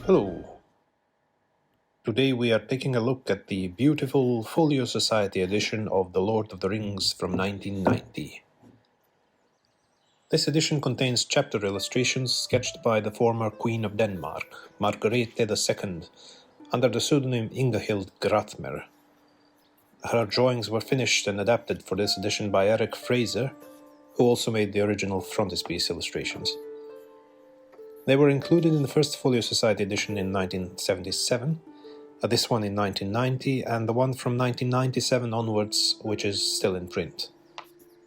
Hello. Today we are taking a look at the beautiful Folio Society edition of The Lord of the Rings from 1990. This edition contains chapter illustrations sketched by the former Queen of Denmark, Margrethe II, under the pseudonym Ingahild Grathmer. Her drawings were finished and adapted for this edition by Fraser, who also made the original frontispiece illustrations. They were included in the first Folio Society edition in 1977, this one in 1990, and the one from 1997 onwards, which is still in print.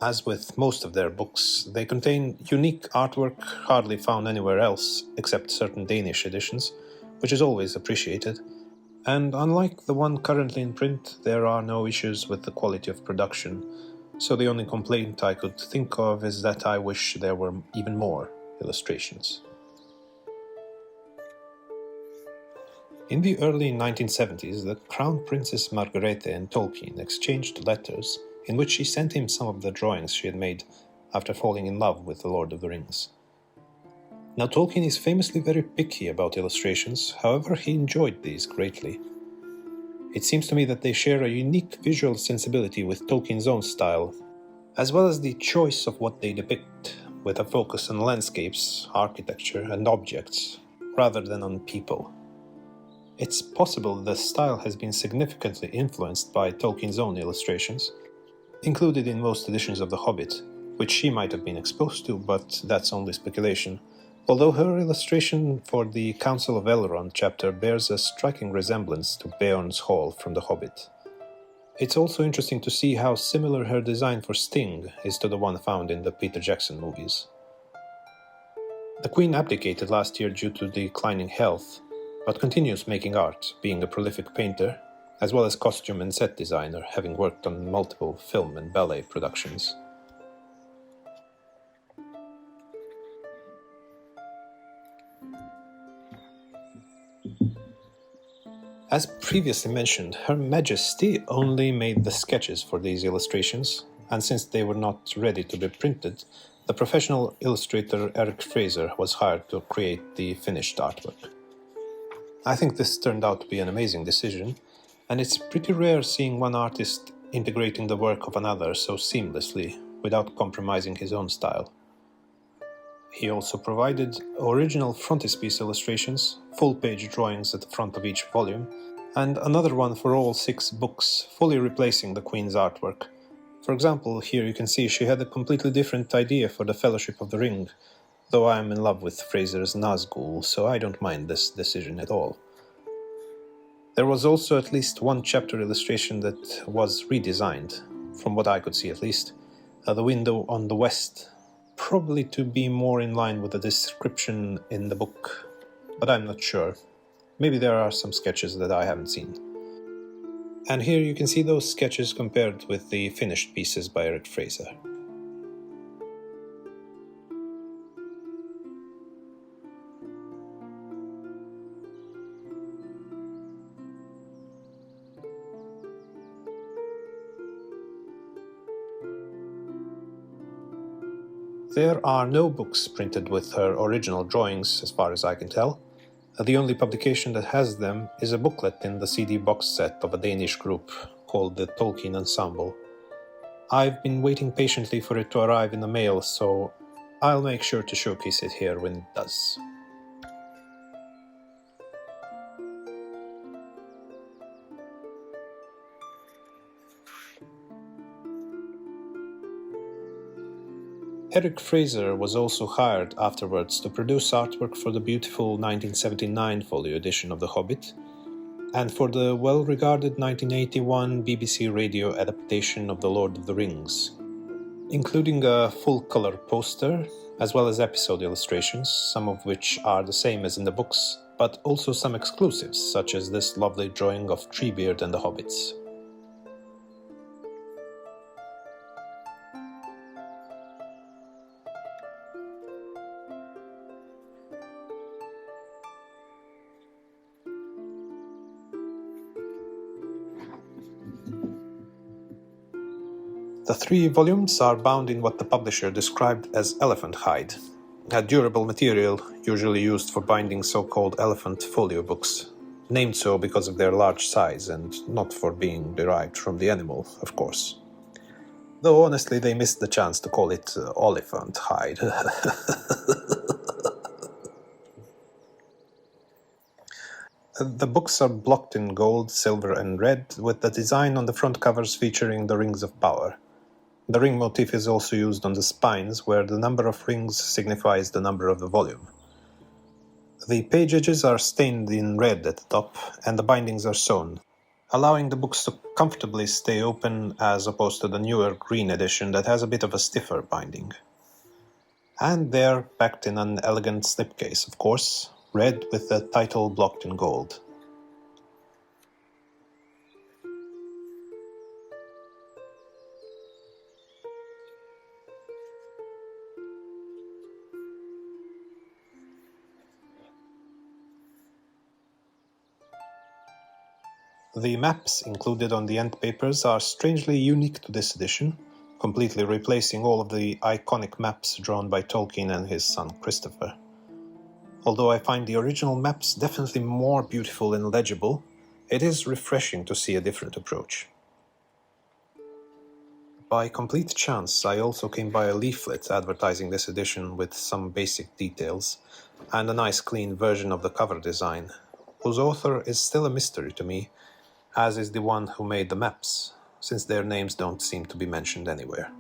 As with most of their books, they contain unique artwork hardly found anywhere else, except certain Danish editions, which is always appreciated. And unlike the one currently in print, there are no issues with the quality of production, so the only complaint I could think of is that I wish there were even more illustrations. In the early 1970s, the Crown Princess Margrethe and Tolkien exchanged letters in which she sent him some of the drawings she had made after falling in love with The Lord of the Rings. Now, Tolkien is famously very picky about illustrations, however he enjoyed these greatly. It seems to me that they share a unique visual sensibility with Tolkien's own style, as well as the choice of what they depict, with a focus on landscapes, architecture, and objects, rather than on people. It's possible the style has been significantly influenced by Tolkien's own illustrations, included in most editions of The Hobbit, which she might have been exposed to, but that's only speculation, although her illustration for the Council of Elrond chapter bears a striking resemblance to Beorn's Hall from The Hobbit. It's also interesting to see how similar her design for Sting is to the one found in the Peter Jackson movies. The Queen abdicated last year due to declining health, but continues making art, being a prolific painter, as well as costume and set designer, having worked on multiple film and ballet productions. As previously mentioned, Her Majesty only made the sketches for these illustrations, and since they were not ready to be printed, the professional illustrator Fraser was hired to create the finished artwork. I think this turned out to be an amazing decision, and it's pretty rare seeing one artist integrating the work of another so seamlessly without compromising his own style. He also provided original frontispiece illustrations, full-page drawings at the front of each volume, and another one for all 6 books, fully replacing the Queen's artwork. For example, here you can see she had a completely different idea for the Fellowship of the Ring, though I am in love with Fraser's Nazgul, so I don't mind this decision at all. There was also at least one chapter illustration that was redesigned, from what I could see at least, the window on the west, probably to be more in line with the description in the book, but I'm not sure. Maybe there are some sketches that I haven't seen. And here you can see those sketches compared with the finished pieces by Fraser. There are no books printed with her original drawings, as far as I can tell. The only publication that has them is a booklet in the CD box set of a Danish group called the Tolkien Ensemble. I've been waiting patiently for it to arrive in the mail, so I'll make sure to showcase it here when it does. Fraser was also hired afterwards to produce artwork for the beautiful 1979 Folio edition of The Hobbit, and for the well-regarded 1981 BBC radio adaptation of The Lord of the Rings, including a full-color poster, as well as episode illustrations, some of which are the same as in the books, but also some exclusives, such as this lovely drawing of Treebeard and the Hobbits. The 3 volumes are bound in what the publisher described as elephant hide, a durable material usually used for binding so-called elephant folio books, named so because of their large size and not for being derived from the animal, of course. Though honestly they missed the chance to call it oliphant hide. The books are blocked in gold, silver and red, with the design on the front covers featuring the rings of power. The ring motif is also used on the spines, where the number of rings signifies the number of the volume. The page edges are stained in red at the top, and the bindings are sewn, allowing the books to comfortably stay open as opposed to the newer green edition that has a bit of a stiffer binding. And they're packed in an elegant slipcase, of course, red with the title blocked in gold. The maps included on the end papers are strangely unique to this edition, completely replacing all of the iconic maps drawn by Tolkien and his son Christopher. Although I find the original maps definitely more beautiful and legible, it is refreshing to see a different approach. By complete chance, I also came by a leaflet advertising this edition with some basic details, and a nice clean version of the cover design, whose author is still a mystery to me, as is the one who made the maps, since their names don't seem to be mentioned anywhere.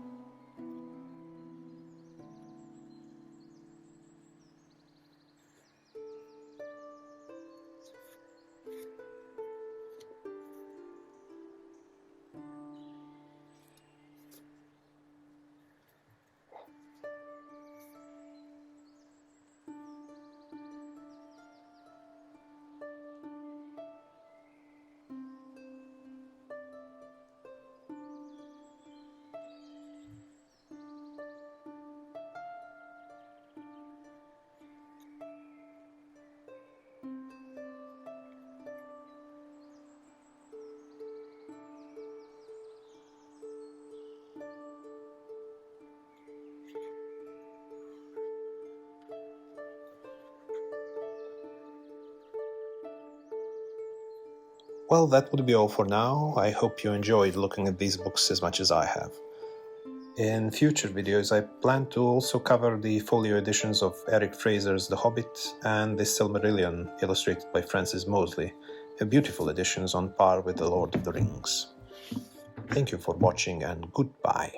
Well, that would be all for now. I hope you enjoyed looking at these books as much as I have. In future videos, I plan to also cover the folio editions of Eric Fraser's The Hobbit and The Silmarillion, illustrated by Francis Mosley, beautiful editions on par with The Lord of the Rings. Thank you for watching and goodbye.